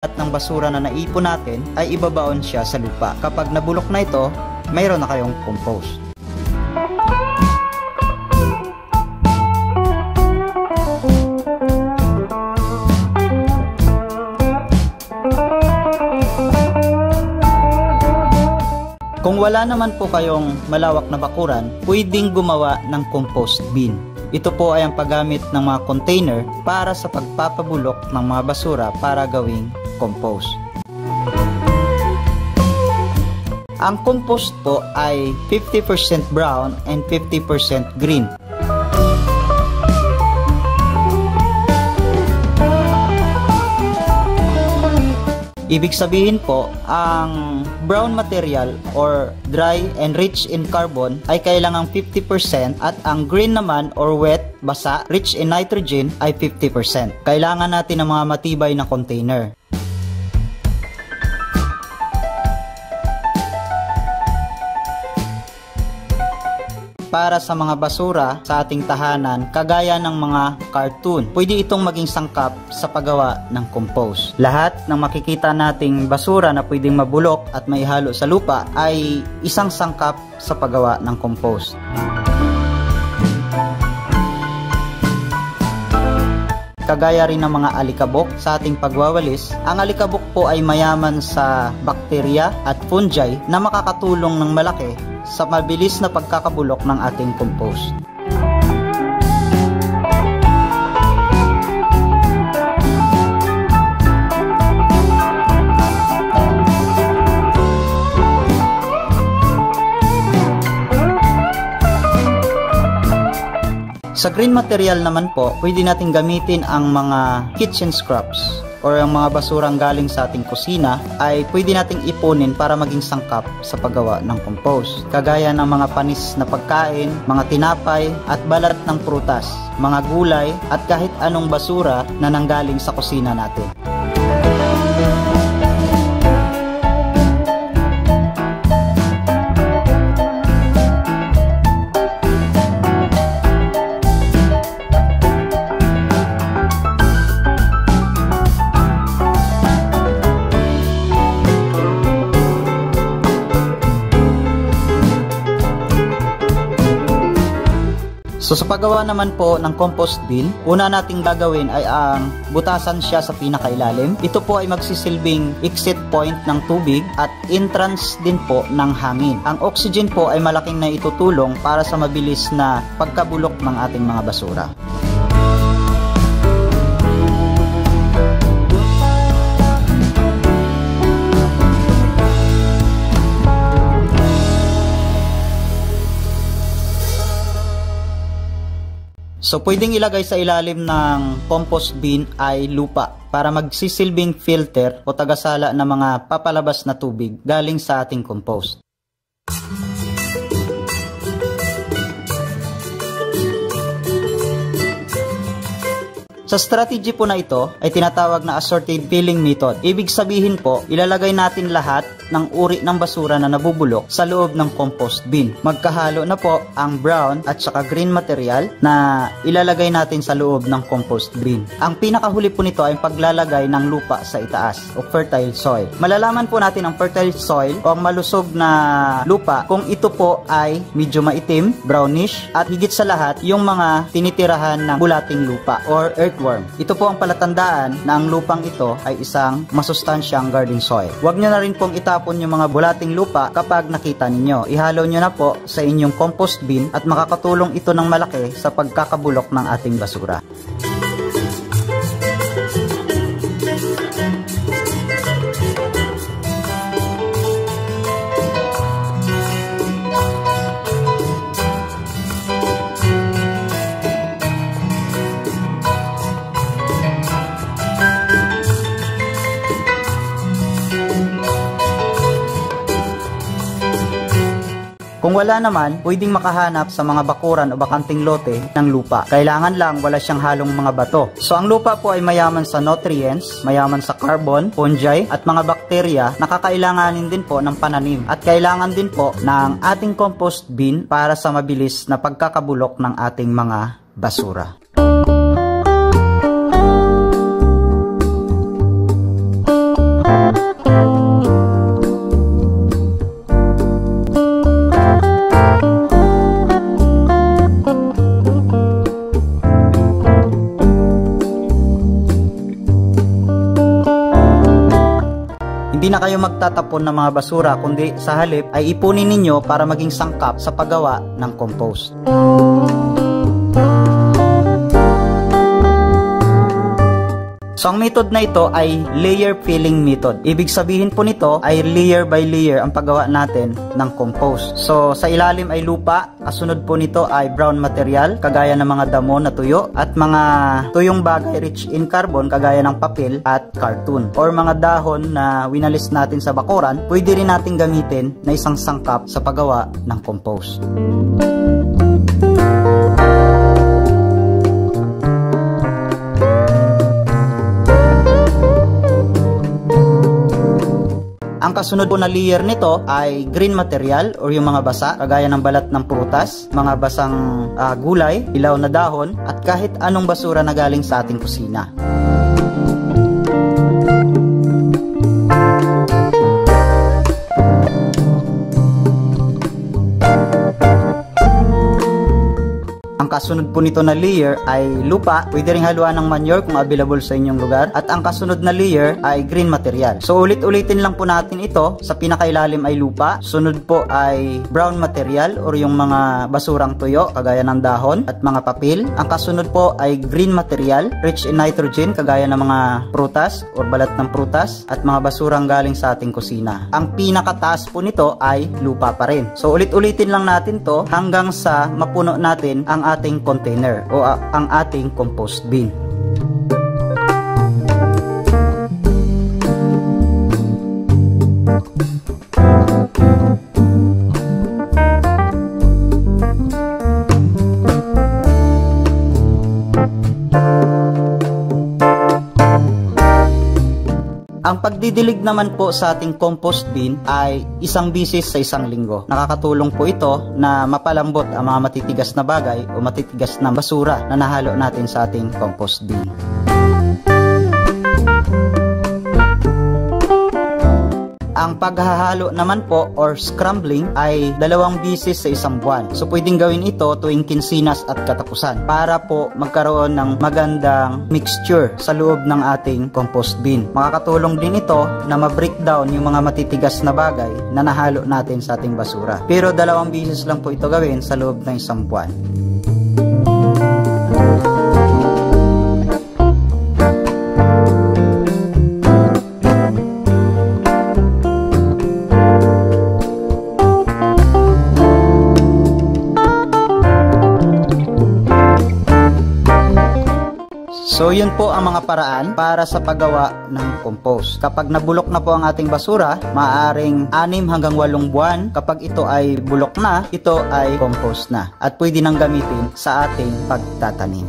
At ng basura na naipon natin ay ibabaon siya sa lupa. Kapag nabulok na ito, mayroon na kayong compost. Kung wala naman po kayong malawak na bakuran, pwedeng gumawa ng compost bin. Ito po ay ang paggamit ng mga container para sa pagpapabulok ng mga basura para gawing compost. Ang compost po ay 50% brown and 50% green. Ibig sabihin po, ang brown material or dry and rich in carbon ay kailangang 50% at ang green naman or wet, basa, rich in nitrogen ay 50%. Kailangan natin ng mga matibay na container. Para sa mga basura sa ating tahanan, kagaya ng mga cartoon, pwede itong maging sangkap sa paggawa ng compost. Lahat ng makikita nating basura na pwedeng mabulok at maihalo sa lupa ay isang sangkap sa paggawa ng compost. Kagaya rin ng mga alikabok sa ating pagwawalis, ang alikabok po ay mayaman sa bakterya at fungi na makakatulong ng malaki sa mabilis na pagkakabulok ng ating compost. Sa green material naman po, pwede natin gamitin ang mga kitchen scraps or ang mga basurang galing sa ating kusina ay pwede nating ipunin para maging sangkap sa paggawa ng compost. Kagaya ng mga panis na pagkain, mga tinapay at balat ng prutas, mga gulay at kahit anong basura na nanggaling sa kusina natin. So sa paggawa naman po ng compost bin, una nating gagawin ay ang butasan siya sa pinakailalim. Ito po ay magsisilbing exit point ng tubig at entrance din po ng hangin. Ang oxygen po ay malaking na itutulong para sa mabilis na pagkabulok ng ating mga basura. So pwedeng ilagay sa ilalim ng compost bin ay lupa para magsisilbing filter o tagasala ng mga papalabas na tubig galing sa ating compost. Sa strategy po na ito ay tinatawag na assorted filling method. Ibig sabihin po, ilalagay natin lahat ng uri ng basura na nabubulok sa loob ng compost bin. Magkahalo na po ang brown at saka green material na ilalagay natin sa loob ng compost bin. Ang pinakahuli po nito ay paglalagay ng lupa sa itaas o fertile soil. Malalaman po natin ang fertile soil o ang malusog na lupa kung ito po ay medyo maitim, brownish at higit sa lahat yung mga tinitirahan ng bulating lupa or earthworm. Ito po ang palatandaan na ang lupang ito ay isang masustansyang garden soil. Huwag nyo na rin pong itapon yung mga bulating lupa kapag nakita ninyo. Ihalo nyo na po sa inyong compost bin at makakatulong ito ng malaki sa pagkakabulok ng ating basura. Kung wala naman, pwedeng makahanap sa mga bakuran o bakanting lote ng lupa. Kailangan lang wala siyang halong mga bato. So ang lupa po ay mayaman sa nutrients, mayaman sa carbon, fungi at mga bakterya na kakailanganin din po ng pananim. At kailangan din po ng ating compost bin para sa mabilis na pagkakabulok ng ating mga basura. Hindi na kayo magtatapon ng mga basura, kundi sa halip ay ipunin ninyo para maging sangkap sa paggawa ng compost. So ang method na ito ay layer filling method. Ibig sabihin po nito ay layer by layer ang paggawa natin ng compost. So sa ilalim ay lupa, kasunod po nito ay brown material kagaya ng mga damo na tuyo at mga tuyong bagay rich in carbon kagaya ng papel at cartoon or mga dahon na winalis natin sa bakuran, pwede rin natin gamitin na isang sangkap sa paggawa ng compost. Ang kasunod po na layer nito ay green material or yung mga basa kagaya ng balat ng prutas, mga basang gulay, ilaw na dahon at kahit anong basura na galing sa ating kusina. Ang kasunod po nito na layer ay lupa, pwede rin haluan ng manure kung available sa inyong lugar. At ang kasunod na layer ay green material. So ulit-ulitin lang po natin ito. Sa pinakailalim ay lupa, sunod po ay brown material or yung mga basurang tuyo kagaya ng dahon at mga papel. Ang kasunod po ay green material, rich in nitrogen kagaya ng mga prutas or balat ng prutas at mga basurang galing sa ating kusina. Ang pinakataas po nito ay lupa pa rin. So ulit-ulitin lang natin to hanggang sa mapuno natin ang ating container o ang ating compost bin. Ang pagdidilig naman po sa ating compost bin ay isang bisis sa isang linggo. Nakakatulong po ito na mapalambot ang mga matitigas na bagay o matitigas na basura na nahalo natin sa ating compost bin. Ang paghahalo naman po or scrambling ay 2 bisis sa isang buwan. So pwedeng gawin ito tuwing kinsinas at katapusan para po magkaroon ng magandang mixture sa loob ng ating compost bin. Makakatulong din ito na ma-breakdown yung mga matitigas na bagay na nahalo natin sa ating basura. Pero 2 bisis lang po ito gawin sa loob ng isang buwan. So yun po ang mga paraan para sa paggawa ng compost. Kapag nabulok na po ang ating basura, maaaring 6 hanggang 8 buwan. Kapag ito ay bulok na, ito ay compost na at pwede nang gamitin sa ating pagtatanim.